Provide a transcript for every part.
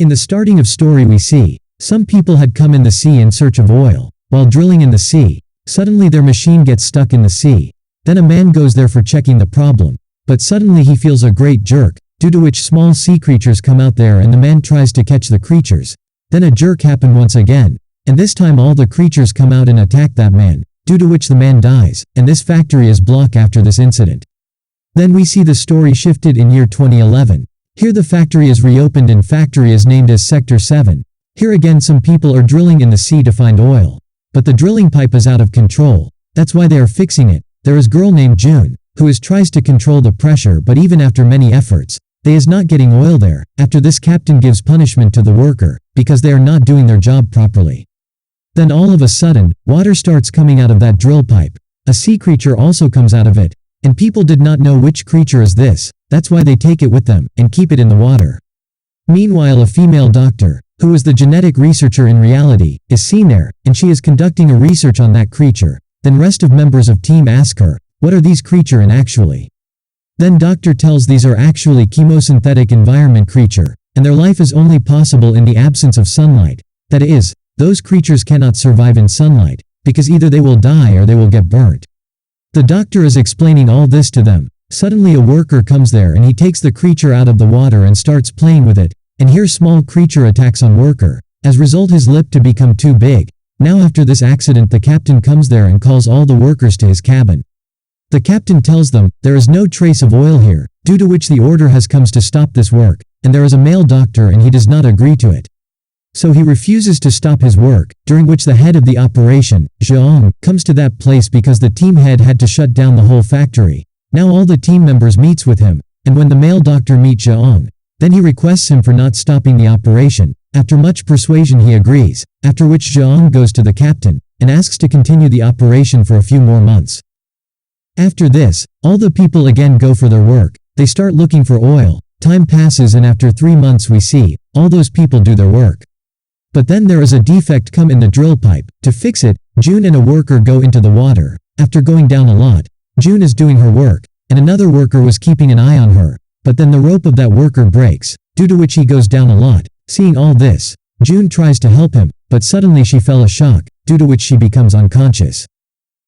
In the starting of story we see, some people had come in the sea in search of oil. While drilling in the sea, suddenly their machine gets stuck in the sea. Then a man goes there for checking the problem, but suddenly he feels a great jerk, due to which small sea creatures come out there and the man tries to catch the creatures. Then a jerk happened once again, and this time all the creatures come out and attack that man, due to which the man dies, and this factory is blocked after this incident. Then we see the story shifted in year 2011. Here the factory is reopened and factory is named as Sector 7. Here again some people are drilling in the sea to find oil. But the drilling pipe is out of control. That's why they are fixing it. There is girl named June, who tries to control the pressure, but even after many efforts, they is not getting oil there. After this captain gives punishment to the worker, because they are not doing their job properly. Then all of a sudden, water starts coming out of that drill pipe. A sea creature also comes out of it, and people did not know which creature is this. That's why they take it with them, and keep it in the water. Meanwhile a female doctor, who is the genetic researcher in reality, is seen there, and she is conducting a research on that creature. Then rest of members of team ask her, what are these creature and actually? Then doctor tells these are actually chemosynthetic environment creature, and their life is only possible in the absence of sunlight. That is, those creatures cannot survive in sunlight, because either they will die or they will get burnt. The doctor is explaining all this to them. Suddenly a worker comes there and he takes the creature out of the water and starts playing with it, and here small creature attacks on worker. As result his lip to become too big. Now after this accident the captain comes there and calls all the workers to his cabin. The captain tells them, there is no trace of oil here, due to which the order has comes to stop this work, and there is a male doctor and he does not agree to it. So he refuses to stop his work, during which the head of the operation, Zhang, comes to that place because the team head had to shut down the whole factory. Now all the team members meets with him, and when the male doctor meets Zhang, then he requests him for not stopping the operation. After much persuasion he agrees, after which Zhang goes to the captain, and asks to continue the operation for a few more months. After this, all the people again go for their work, they start looking for oil, time passes and after 3 months we see, all those people do their work. But then there is a defect come in the drill pipe. To fix it, June and a worker go into the water. After going down a lot, June is doing her work, and another worker was keeping an eye on her. But then the rope of that worker breaks, due to which he goes down a lot. Seeing all this, June tries to help him, but suddenly she fell a shock, due to which she becomes unconscious.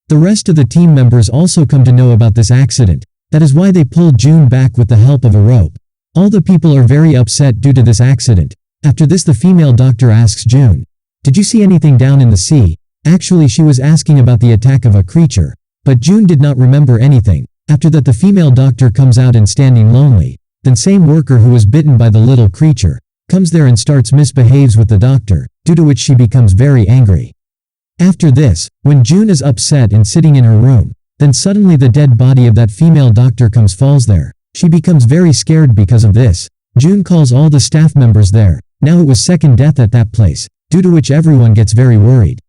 The rest of the team members also come to know about this accident. That is why they pulled June back with the help of a rope. All the people are very upset due to this accident. After this the female doctor asks June, did you see anything down in the sea? Actually she was asking about the attack of a creature. But June did not remember anything. After that the female doctor comes out and standing lonely. Then same worker who was bitten by the little creature, comes there and starts misbehaves with the doctor, due to which she becomes very angry. After this, when June is upset and sitting in her room, then suddenly the dead body of that female doctor falls there. She becomes very scared because of this. June calls all the staff members there. Now it was second death at that place, due to which everyone gets very worried.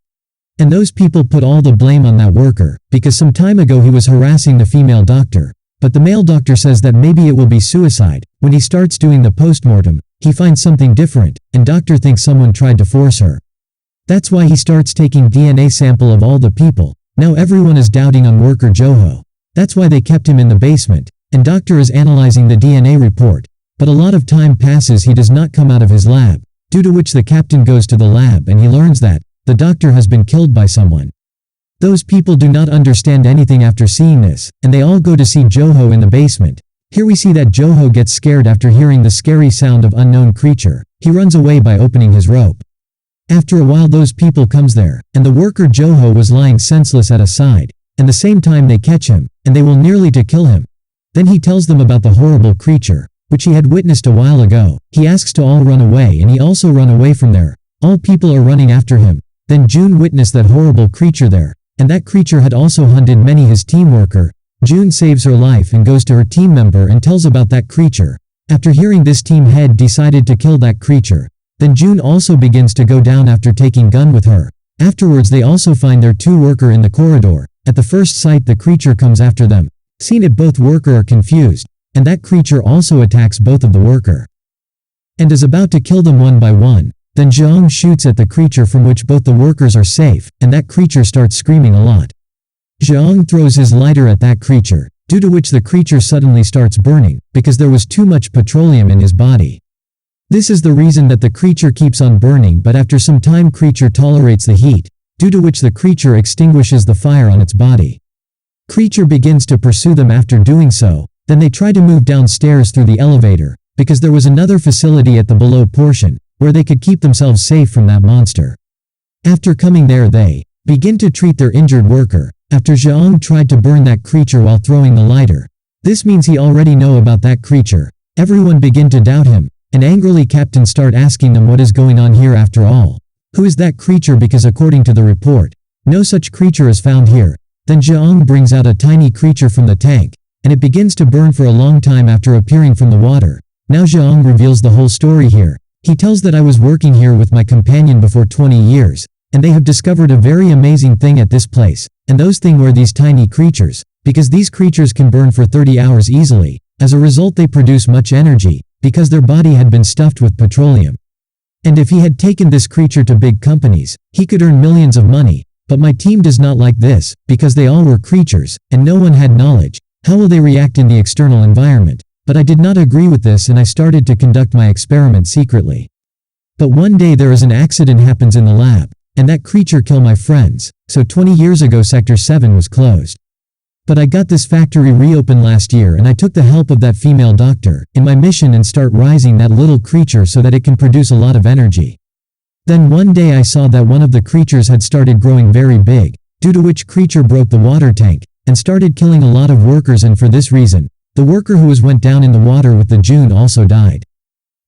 And those people put all the blame on that worker, because some time ago he was harassing the female doctor. But the male doctor says that maybe it will be suicide. When he starts doing the postmortem, he finds something different, and doctor thinks someone tried to force her. That's why he starts taking DNA sample of all the people. Now everyone is doubting on worker Joho. That's why they kept him in the basement, and doctor is analyzing the DNA report. But a lot of time passes he does not come out of his lab, due to which the captain goes to the lab and he learns that the doctor has been killed by someone. Those people do not understand anything after seeing this, and they all go to see Joho in the basement. Here we see that Joho gets scared after hearing the scary sound of unknown creature. He runs away by opening his rope. After a while those people comes there, and the worker Joho was lying senseless at a side, and the same time they catch him, and they will nearly to kill him. Then he tells them about the horrible creature, which he had witnessed a while ago. He asks to all run away and he also run away from there. All people are running after him. Then June witnessed that horrible creature there, and that creature had also hunted many his team worker. June saves her life and goes to her team member and tells about that creature. After hearing this team head decided to kill that creature. Then June also begins to go down after taking gun with her. Afterwards they also find their two worker in the corridor. At the first sight the creature comes after them. Seen it both worker are confused, and that creature also attacks both of the worker. And is about to kill them one by one. Then Zhang shoots at the creature from which both the workers are safe, and that creature starts screaming a lot. Zhang throws his lighter at that creature, due to which the creature suddenly starts burning, because there was too much petroleum in his body. This is the reason that the creature keeps on burning, but after some time creature tolerates the heat, due to which the creature extinguishes the fire on its body. Creature begins to pursue them after doing so, then they try to move downstairs through the elevator, because there was another facility at the below portion, where they could keep themselves safe from that monster. After coming there they begin to treat their injured worker, after Zhang tried to burn that creature while throwing the lighter. This means he already know about that creature. Everyone begin to doubt him, and angrily captain start asking them what is going on here after all. Who is that creature, because according to the report, no such creature is found here. Then Zhang brings out a tiny creature from the tank, and it begins to burn for a long time after appearing from the water. Now Zhang reveals the whole story here. He tells that I was working here with my companion before 20 years, and they have discovered a very amazing thing at this place, and those things were these tiny creatures, because these creatures can burn for 30 hours easily. As a result they produce much energy, because their body had been stuffed with petroleum. And if he had taken this creature to big companies, he could earn millions of money. But my team does not like this, because they all were creatures, and no one had knowledge. How will they react in the external environment? But I did not agree with this, and I started to conduct my experiment secretly. But one day there is an accident happens in the lab, and that creature kill my friends. So 20 years ago Sector 7 was closed. But I got this factory reopened last year, and I took the help of that female doctor in my mission and start rising that little creature so that it can produce a lot of energy. Then one day I saw that one of the creatures had started growing very big, due to which creature broke the water tank, and started killing a lot of workers, and for this reason, the worker who went down in the water with the June also died.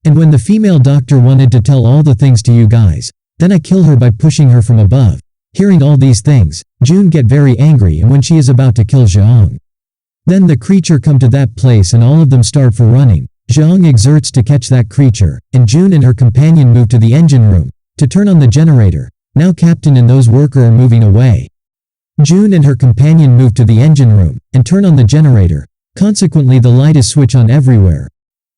And when the female doctor wanted to tell all the things to you guys, then I kill her by pushing her from above. Hearing all these things, June get very angry, and when she is about to kill Zhang, then the creature come to that place and all of them start for running. Zhang exerts to catch that creature, and June and her companion move to the engine room to turn on the generator. Now captain and those worker are moving away. June and her companion move to the engine room and turn on the generator. Consequently the light is switch on everywhere.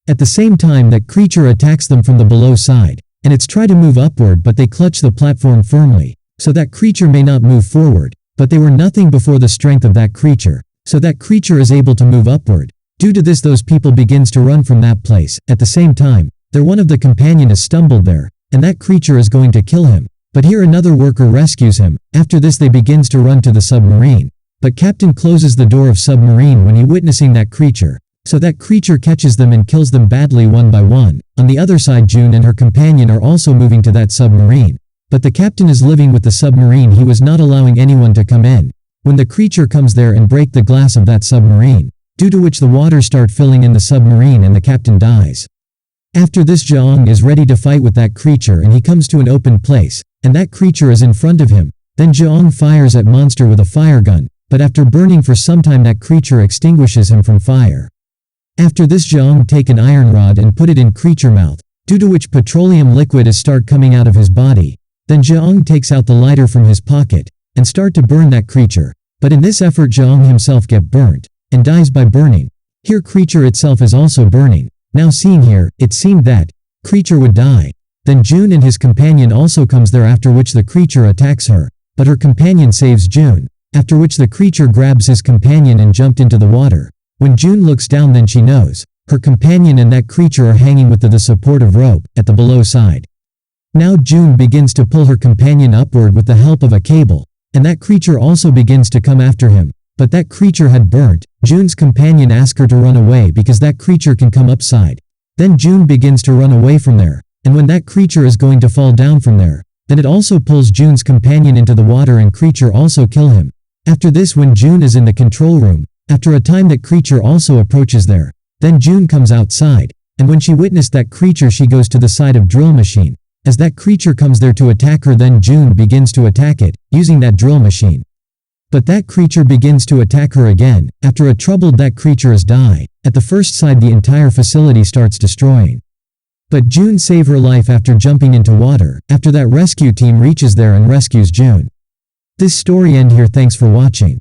At the same time that creature attacks them from the below side, and it's try to move upward, but they clutch the platform firmly, so that creature may not move forward, but they were nothing before the strength of that creature, so that creature is able to move upward. Due to this those people begins to run from that place. At the same time, there one of the companion is stumbled there, and that creature is going to kill him. But here another worker rescues him. After this they begins to run to the submarine. But captain closes the door of submarine when he witnessing that creature. So that creature catches them and kills them badly one by one. On the other side June and her companion are also moving to that submarine. But the captain is living with the submarine. He was not allowing anyone to come in. When the creature comes there and break the glass of that submarine, due to which the water start filling in the submarine and the captain dies. After this Zhang is ready to fight with that creature, and he comes to an open place, and that creature is in front of him. Then Zhang fires at monster with a fire gun, but after burning for some time that creature extinguishes him from fire. After this Zhang take an iron rod and put it in creature mouth, due to which petroleum liquid is start coming out of his body. Then Zhang takes out the lighter from his pocket, and start to burn that creature. But in this effort Zhang himself get burnt, and dies by burning. Here creature itself is also burning. Now seeing here, it seemed that creature would die. Then June and his companion also comes there, after which the creature attacks her, but her companion saves June, after which the creature grabs his companion and jumped into the water. When June looks down then she knows, her companion and that creature are hanging with the supportive rope, at the below side. Now June begins to pull her companion upward with the help of a cable, and that creature also begins to come after him. But that creature had burnt. June's companion asks her to run away because that creature can come upside. Then June begins to run away from there, and when that creature is going to fall down from there, then it also pulls June's companion into the water and creature also kill him. After this when June is in the control room, after a time that creature also approaches there, then June comes outside, and when she witnessed that creature she goes to the side of drill machine. As that creature comes there to attack her then June begins to attack it, using that drill machine. But that creature begins to attack her again. After a troubled that creature is die. At the first side the entire facility starts destroying. But June save her life after jumping into water. After that rescue team reaches there and rescues June. This story end here. Thanks for watching.